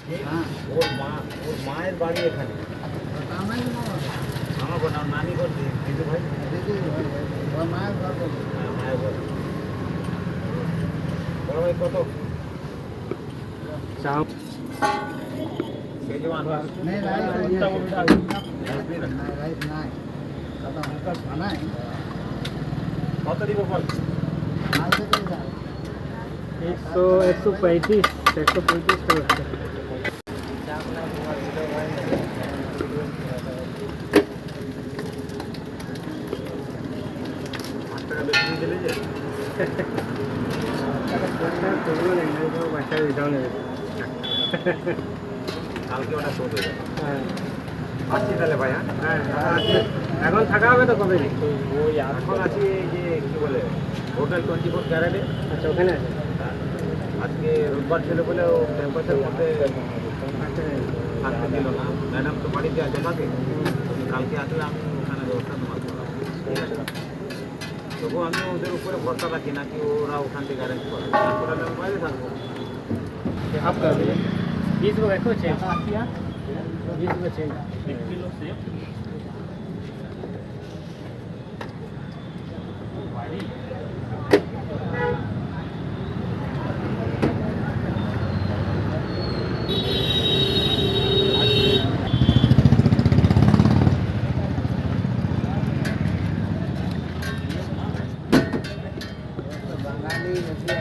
হ্যাঁ, ওর মায়ের বাড়ি এখানে। আমার ঘর নানি ঘর দিদি ভাই, ওর মায়ের ঘর বলবো। হ্যাঁ মায়ের ঘর। বড় ভাই কত চাও সেই জমান नहीं राइस नहीं, राइस नहीं कदा हमका खाना है কত দিব বল? आज से तो जा 135 করে হচ্ছে। টাকা বেশি দিলে যে বাচ্চার রিটার্ন নেবে। কালকে ওটা শোধ হয়ে যাবে। হ্যাঁ আসছি তাহলে ভাই। হ্যাঁ হ্যাঁ, এখন থাকা হবে তো কবে? ওই এখন আছি এই যে কি বলে হোটেল 24 ক্যারেটে। আচ্ছা ওখানে আছে। আজকে রোববার ছিল বলে ও ক্যাম্পাসের মধ্যে থাকতে দিল না। ম্যাডাম তো বাড়িতে আছে থাকে, কালকে আসলে আমি ওখানে ব্যবস্থা তোমার করলাম। ঠিক আছে, তবু আমি ওদের উপরে ভরসা রাখি না কি ওরা ওখান থেকে অ্যারেঞ্জ করে, তারপরে আমি বাইরে থাকবো। आप कर दीजिए 20 को रखो चेंज 20 को चेंज 1 किलो सेब बंगाली मुझे